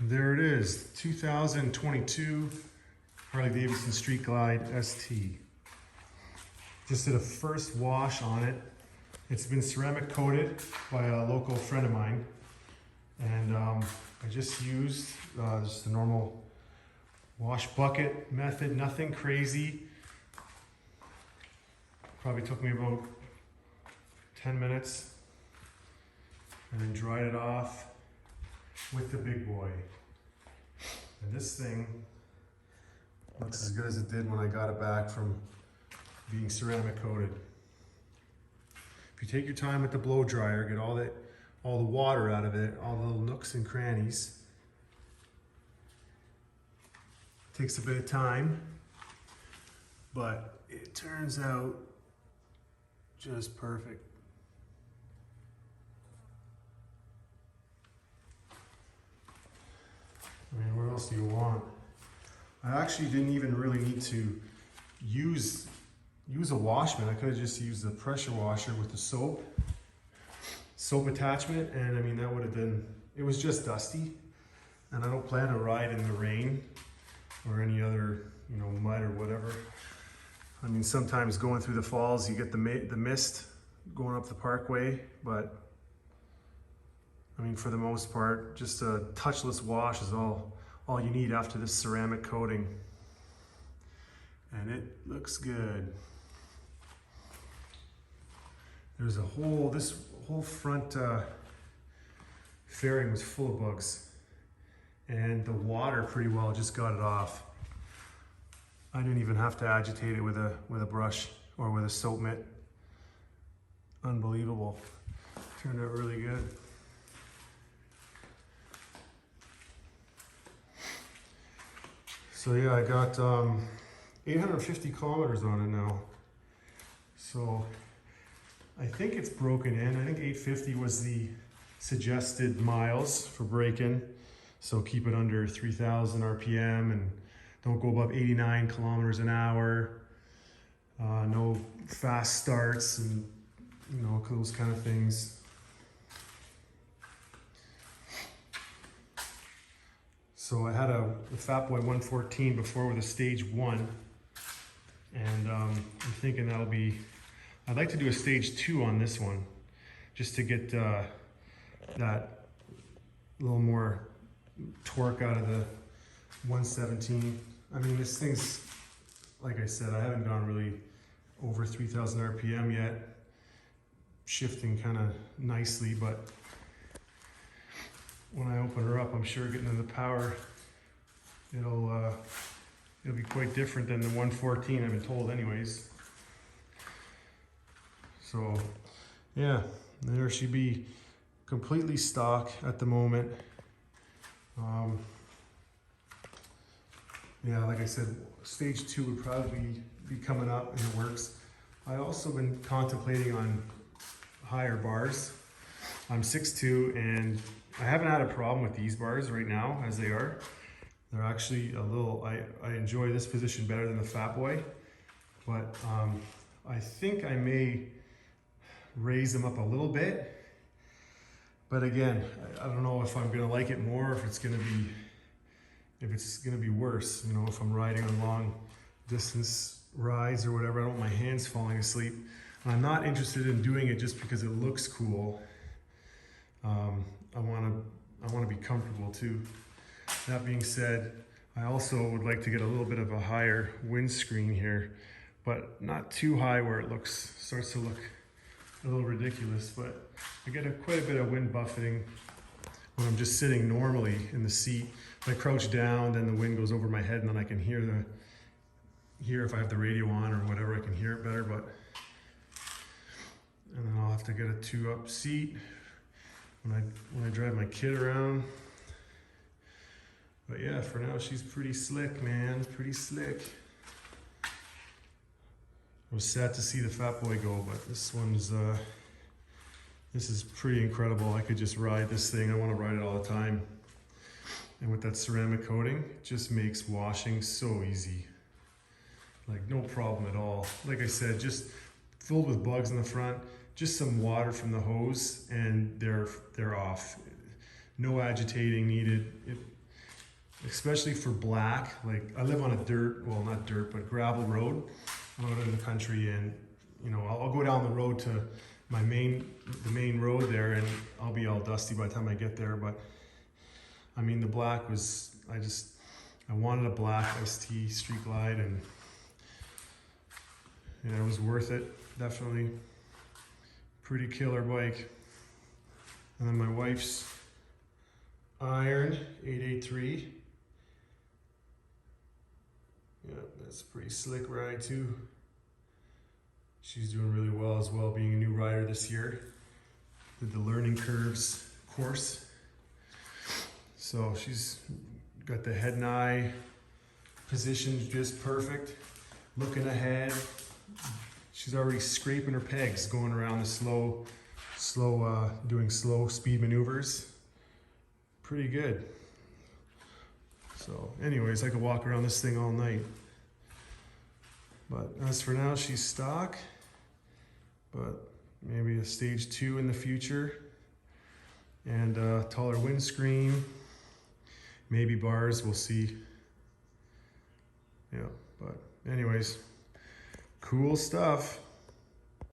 There it is, 2022 Harley Davidson Street Glide ST. Just did a first wash on it. It's been ceramic coated by a local friend of mine. And I just used just the normal wash bucket method, nothing crazy. Probably took me about 10 minutes. And then dried it off with the big boy. And this thing looks as good as it did when I got it back from being ceramic coated. If you take your time with the blow dryer, get all the water out of it, all the little nooks and crannies. Takes a bit of time, but it turns out just perfect. I mean, what else do you want? I actually didn't even really need to use a washman. I could have just used the pressure washer with the soap attachment, and I mean, that would have been, it was just dusty, and I don't plan to ride in the rain or any other, mud or whatever. I mean, sometimes going through the falls, you get the mist going up the parkway, but I mean, for the most part, just a touchless wash is all you need after this ceramic coating. And it looks good. There's this whole front fairing was full of bugs. And the water pretty well just got it off. I didn't even have to agitate it with a brush or with a soap mitt. Unbelievable. Turned out really good. So yeah, I got 850 kilometers on it now. So I think it's broken in. I think 850 was the suggested miles for break-in. So keep it under 3,000 RPM and don't go above 89 kilometers an hour. No fast starts and those kind of things. So I had a Fat Boy 114 before with a stage 1, and I'm thinking I'd like to do a stage 2 on this one, just to get that little more torque out of the 117. I mean, this thing's, like I said, I haven't gone really over 3,000 RPM yet, shifting kind of nicely, but when I open her up, I'm sure getting into the power, it'll be quite different than the 114, I've been told anyways. So yeah, there she be, completely stock at the moment. Yeah, like I said, stage 2 would probably be coming up in the works. I also been contemplating on higher bars. I'm 6'2", and I haven't had a problem with these bars right now as they are. They're actually a little, I enjoy this position better than the Fat Boy, but I think I may raise them up a little bit. But again, I don't know if I'm gonna like it more, if it's gonna be worse, if I'm riding on long distance rides or whatever. I don't want my hands falling asleep. And I'm not interested in doing it just because it looks cool. I want to be comfortable too. That being said, I also would like to get a little bit of a higher windscreen here, but not too high where it starts to look a little ridiculous. But I get quite a bit of wind buffeting when I'm just sitting normally in the seat. If I crouch down, then the wind goes over my head, and then I can hear if I have the radio on or whatever, I can hear it better. And then I'll have to get a 2-up seat when I drive my kid around. But yeah, for now she's pretty slick, man, pretty slick. I was sad to see the Fat Boy go, but this is pretty incredible. I could just ride this thing. I want to ride it all the time. And with that ceramic coating, it just makes washing so easy. Like, no problem at all. Like I said, just filled with bugs in the front, just some water from the hose, and they're off. No agitating needed. especially for black. Like I live on a dirt, well not dirt, but gravel road out in the country, and you know I'll go down the road to the main road there, and I'll be all dusty by the time I get there. But I mean the black was, I wanted a black ST Street Glide, and it was worth it, definitely. Pretty killer bike. And then my wife's Iron 883. Yeah, that's a pretty slick ride too. She's doing really well as well, being a new rider this year. Did the learning curves course. So she's got the head and eye positioned just perfect. Looking ahead. She's already scraping her pegs, going around the doing slow speed maneuvers. Pretty good. So anyways, I could walk around this thing all night. But as for now, she's stock. But maybe a stage 2 in the future. And taller windscreen. Maybe bars, we'll see. Yeah, but anyways, cool stuff.